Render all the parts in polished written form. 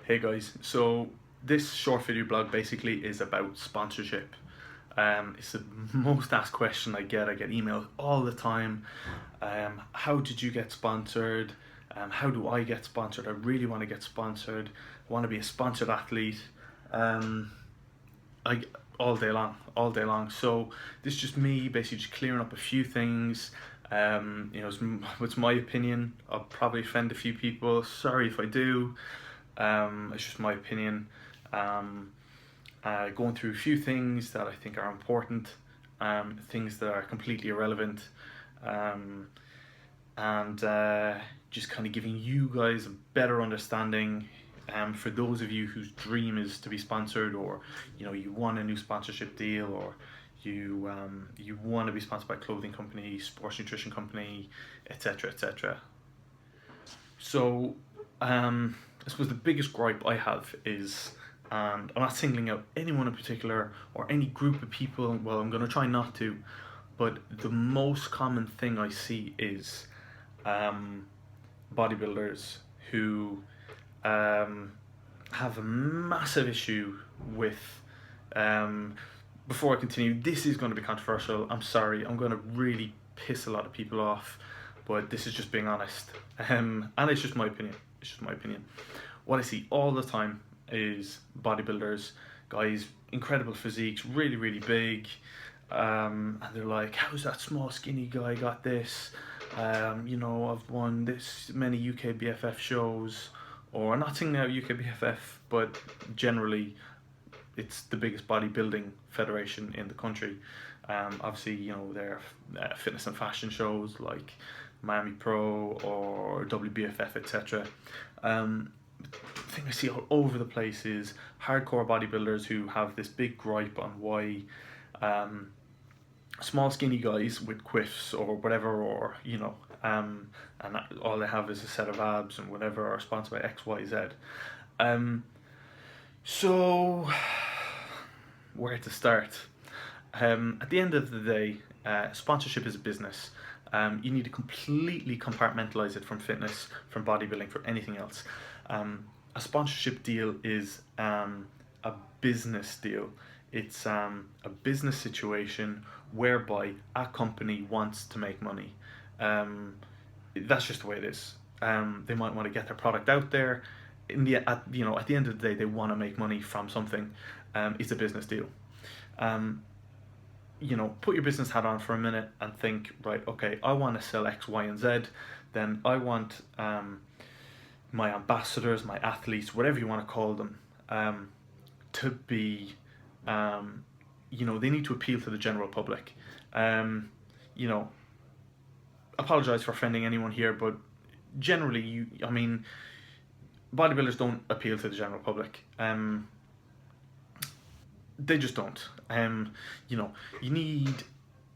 Hey guys, so this short video blog basically is about sponsorship. It's the most asked question I get. I get emails all the time. How did you get sponsored? How do I get sponsored? I really want to get sponsored. I want to be a sponsored athlete. Um, I all day long, all day long. So this is just me basically just clearing up a few things. It's my opinion. I'll probably offend a few people. Sorry if I do. It's just my opinion. Um, Going through a few things that I think are important, things that are completely irrelevant, um, and just kind of giving you guys a better understanding. For those of you whose dream is to be sponsored, or you want a new sponsorship deal, or you want to be sponsored by a clothing company, sports nutrition company, etc., etc. So, I suppose the biggest gripe I have is, and I'm not singling out anyone in particular or any group of people, well, I'm going to try not to, but the most common thing I see is um, bodybuilders who um, have a massive issue with. Um, Before I continue, this is going to be controversial. I'm sorry, I'm going to really piss a lot of people off, but this is just being honest. And it's just my opinion. It's just my opinion. What I see all the time is bodybuilders, guys, incredible physiques, really, really big, and they're like, "How's that small, skinny guy got this? I've won this many UK BFF shows," or I'm not saying out UK BFF, but generally, it's the biggest bodybuilding federation in the country. Obviously, there are fitness and fashion shows like Miami Pro or WBFF, etc. The thing I see all over the place is hardcore bodybuilders who have this big gripe on why um, small skinny guys with quiffs or whatever, or and all they have is a set of abs and whatever, are sponsored by XYZ. Um, so where to start? At the end of the day, sponsorship is a business. You need to completely compartmentalize it from fitness, from bodybuilding, from anything else. A sponsorship deal is a business deal. It's a business situation whereby a company wants to make money. That's just the way it is. They might want to get their product out there. At the end of the day, they want to make money from something. It's a business deal. Um, Put your business hat on for a minute and think, right, okay, I want to sell X, Y, and Z. Then I want my ambassadors, my athletes, whatever you want to call them, to be, they need to appeal to the general public. You know, Apologize for offending anyone here, but generally, bodybuilders don't appeal to the general public. They just don't. You need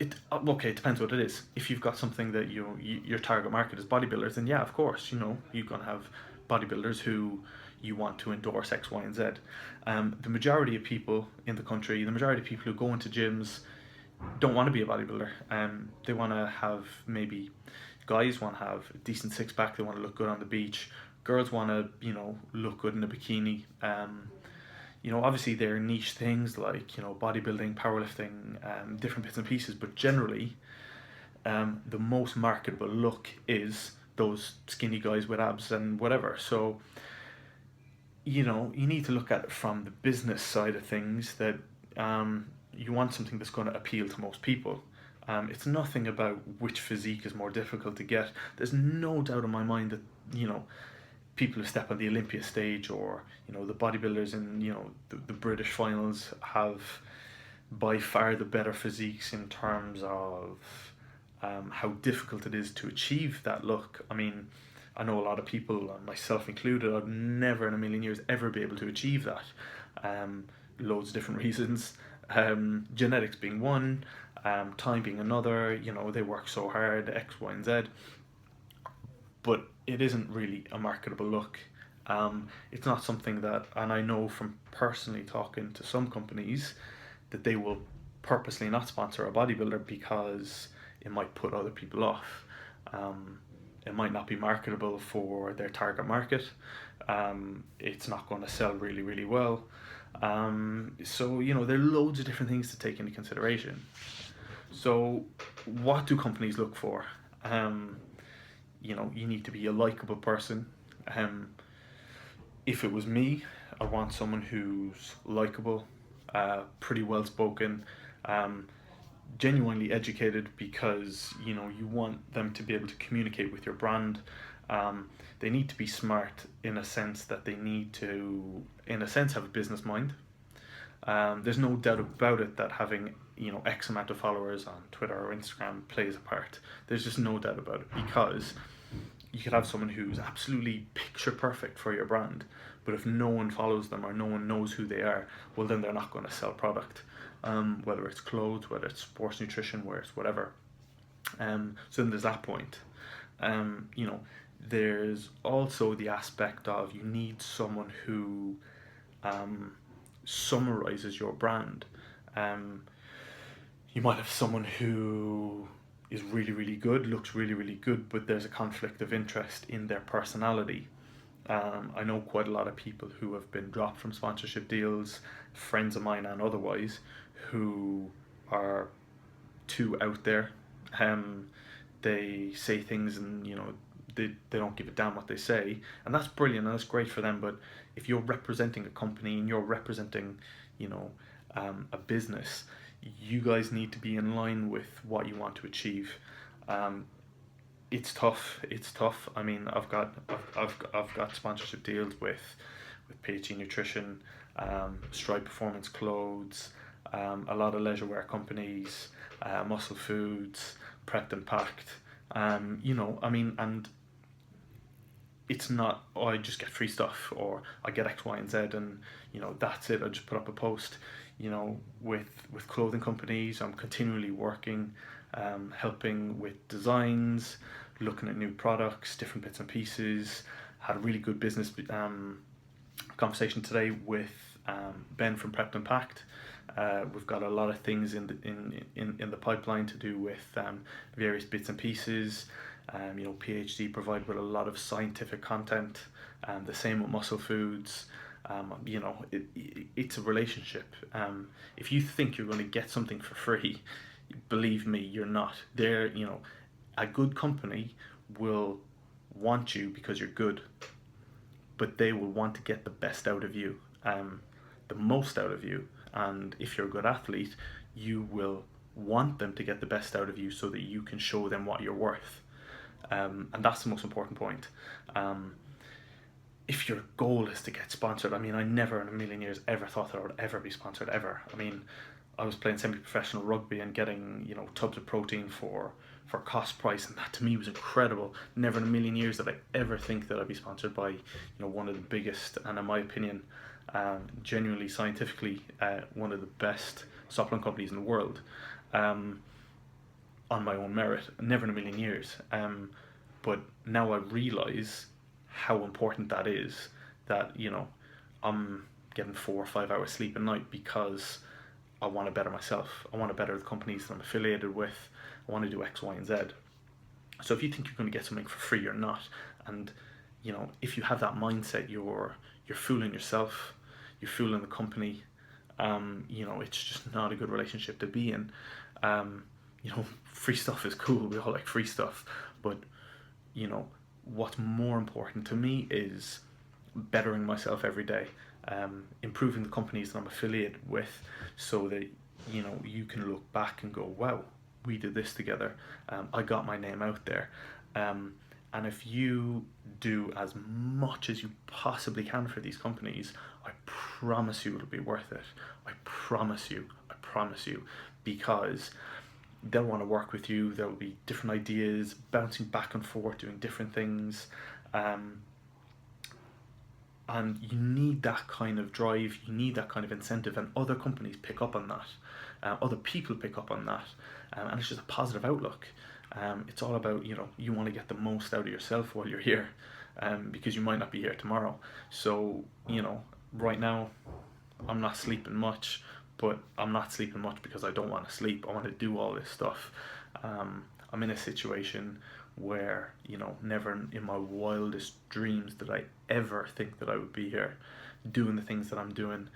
it. Okay, it depends what it is. If you've got something that your target market is bodybuilders, then yeah, of course, you're gonna have bodybuilders who you want to endorse X, Y, and Z. The majority of people in the country, the majority of people who go into gyms, don't want to be a bodybuilder. They want to have, maybe guys want to have a decent six pack. They want to look good on the beach. Girls want to look good in a bikini. Obviously there are niche things like bodybuilding, powerlifting, different bits and pieces, but generally the most marketable look is those skinny guys with abs and whatever. So you need to look at it from the business side of things, that you want something that's going to appeal to most people. It's nothing about which physique is more difficult to get. There's no doubt in my mind that people who step on the Olympia stage, or the bodybuilders in the British finals, have by far the better physiques in terms of how difficult it is to achieve that look. I mean, I know a lot of people, myself included, I'd never in a million years ever be able to achieve that. Loads of different reasons. Genetics being one, time being another. They work so hard, X, Y, and Z. But it isn't really a marketable look. It's not something that, and I know from personally talking to some companies, that they will purposely not sponsor a bodybuilder because it might put other people off. It might not be marketable for their target market. it's not going to sell really, really well. So, there are loads of different things to take into consideration. So, what do companies look for? Um, you need to be a likable person. Um, if it was me, I want someone who's likable, pretty well spoken, um, genuinely educated, because you want them to be able to communicate with your brand. They need to be smart in a sense that they need to, in a sense, have a business mind. There's no doubt about it that having X amount of followers on Twitter or Instagram plays a part. There's just no doubt about it, because you could have someone who's absolutely picture perfect for your brand, but if no one follows them or no one knows who they are, well, then they're not going to sell product. Whether it's clothes, whether it's sports nutrition, whether it's whatever. So then there's that point. You know, there's also the aspect of you need someone who summarizes your brand. Um, you might have someone who is really, really good, looks really, really good, but there's a conflict of interest in their personality. I know quite a lot of people who have been dropped from sponsorship deals, friends of mine and otherwise, who are too out there. Um, they say things, and they don't give a damn what they say, and that's brilliant and that's great for them. But if you're representing a company and you're representing, you know, a business, you guys need to be in line with what you want to achieve. Um, it's tough. It's tough. I mean, I've got sponsorship deals with PhD Nutrition, Stride Performance Clothes, a lot of leisure wear companies, Muscle Foods, Prepped and Packed. I mean, and it's not, oh, I just get free stuff, or I get X, Y, and Z, and that's it. I just put up a post. With clothing companies, I'm continually working, helping with designs, looking at new products, different bits and pieces. Had a really good business conversation today with Ben from Prepped and Packed. We've got a lot of things in the pipeline to do with various bits and pieces. PhD provide with a lot of scientific content. The same with Muscle Foods. It's a relationship. If you think you're going to get something for free, believe me, you're not. A good company will want you because you're good, but they will want to get the best out of you, the most out of you. And if you're a good athlete, you will want them to get the best out of you so that you can show them what you're worth. And that's the most important point. If your goal is to get sponsored, I mean, I never in a million years ever thought that I would ever be sponsored, ever. I mean, I was playing semi-professional rugby and getting tubs of protein for cost price, and that to me was incredible. Never in a million years did I ever think that I'd be sponsored by one of the biggest, and in my opinion, genuinely scientifically one of the best supplement companies in the world, on my own merit. Never in a million years. But now I realise how important that is, that I'm getting 4 or 5 hours sleep a night because I want to better myself. I want to better the companies that I'm affiliated with. I want to do X, Y, and Z. So if you think you're going to get something for free, you're not. And if you have that mindset, you're fooling yourself. You're fooling the company. It's just not a good relationship to be in. Free stuff is cool. We all like free stuff, but what's more important to me is bettering myself every day, improving the companies that I'm affiliated with, so that you can look back and go, wow, we did this together. I got my name out there. And if you do as much as you possibly can for these companies, I promise you it'll be worth it. I promise you, because they'll want to work with you. There will be different ideas, bouncing back and forth, doing different things. And you need that kind of drive, you need that kind of incentive, and other companies pick up on that. Other people pick up on that. And it's just a positive outlook. It's all about, you want to get the most out of yourself while you're here, because you might not be here tomorrow. So, right now, I'm not sleeping much, but I'm not sleeping much because I don't want to sleep. I want to do all this stuff. I'm in a situation where, never in my wildest dreams did I ever think that I would be here doing the things that I'm doing.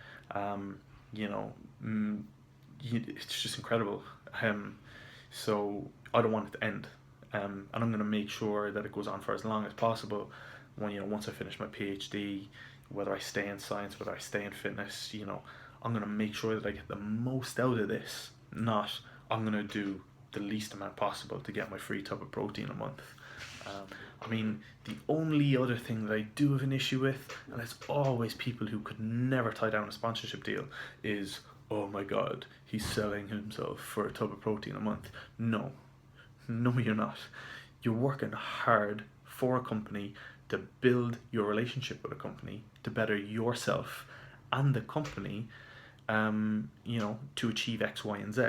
You know, mm, it's just incredible. So I don't want it to end. And I'm going to make sure that it goes on for as long as possible. Once I finish my PhD, whether I stay in science, whether I stay in fitness, I'm going to make sure that I get the most out of this. Not I'm going to do the least amount possible to get my free tub of protein a month. I mean, the only other thing that I do have an issue with, and it's always people who could never tie down a sponsorship deal, is, oh my god, he's selling himself for a tub of protein a month. No, you're not. You're working hard for a company to build your relationship with a company, to better yourself and the company, to achieve X, Y, and Z.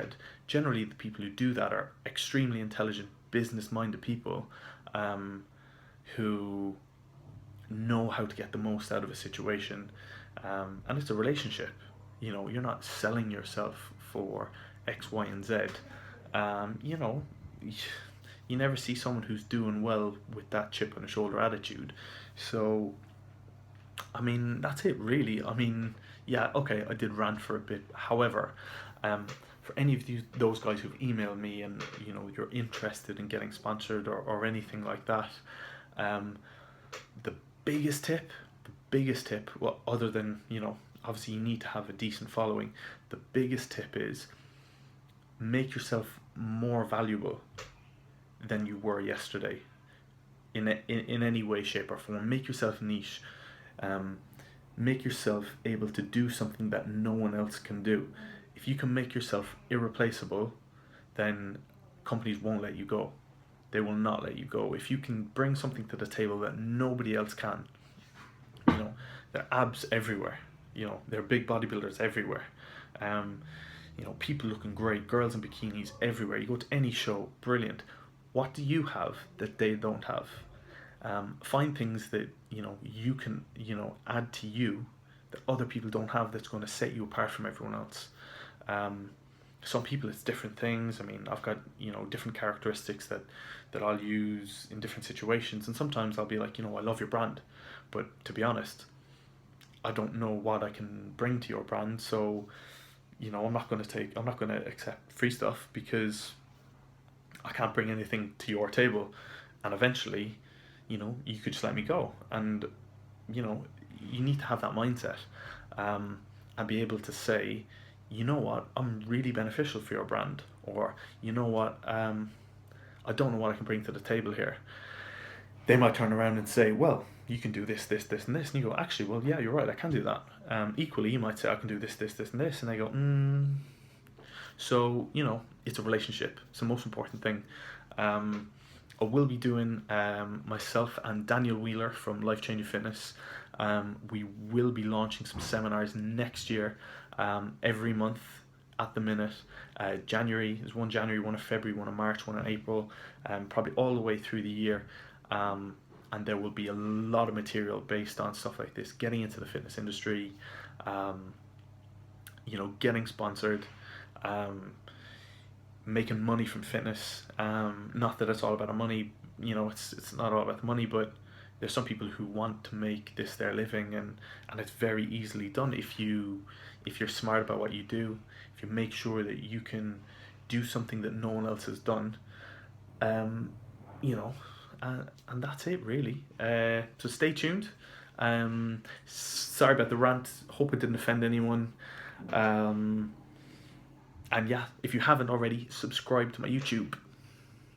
Generally, the people who do that are extremely intelligent, business-minded people who know how to get the most out of a situation. And it's a relationship. You're not selling yourself for X, Y, and Z. You never see someone who's doing well with that chip on the shoulder attitude. So, I mean, that's it really. I mean, yeah, okay, I did rant for a bit. However, for any of those guys who've emailed me and, you're interested in getting sponsored or anything like that, the biggest tip, well, other than, obviously you need to have a decent following, the biggest tip is make yourself more valuable than you were yesterday in any way, shape, or form. Make yourself niche. Make yourself able to do something that no one else can do. If you can make yourself irreplaceable, then companies won't let you go. They will not let you go. If you can bring something to the table that nobody else can, there are abs everywhere. There are big bodybuilders everywhere. People looking great, girls in bikinis everywhere. You go to any show, brilliant. What do you have that they don't have? Find things that you can add to you that other people don't have, that's going to set you apart from everyone else. Some people it's different things. I mean, I've got different characteristics that I'll use in different situations, and sometimes I'll be like, I love your brand, but to be honest, I don't know what I can bring to your brand, so I'm not going to accept free stuff because I can't bring anything to your table. And eventually, you could just let me go. And you need to have that mindset, and be able to say, what, I'm really beneficial for your brand, or what, I don't know what I can bring to the table here. They might turn around and say, well, you can do this, this, this, and this, and you go, actually, well, yeah, you're right, I can do that. Equally, you might say, I can do this, this, this, and this, and they go, So, it's a relationship. It's the most important thing. I will be doing, myself and Daniel Wheeler from Life Changing Fitness, we will be launching some seminars next year, every month at the minute. January is one January, one in February, one in March, one in April, probably all the way through the year. And there will be a lot of material based on stuff like this, getting into the fitness industry, getting sponsored, making money from fitness. Not that it's all about the money, it's not all about the money, but there's some people who want to make this their living, and it's very easily done if you're smart about what you do, if you make sure that you can do something that no one else has done. And that's it really. So stay tuned. Sorry about the rant, hope it didn't offend anyone. And yeah, if you haven't already, subscribe to my YouTube.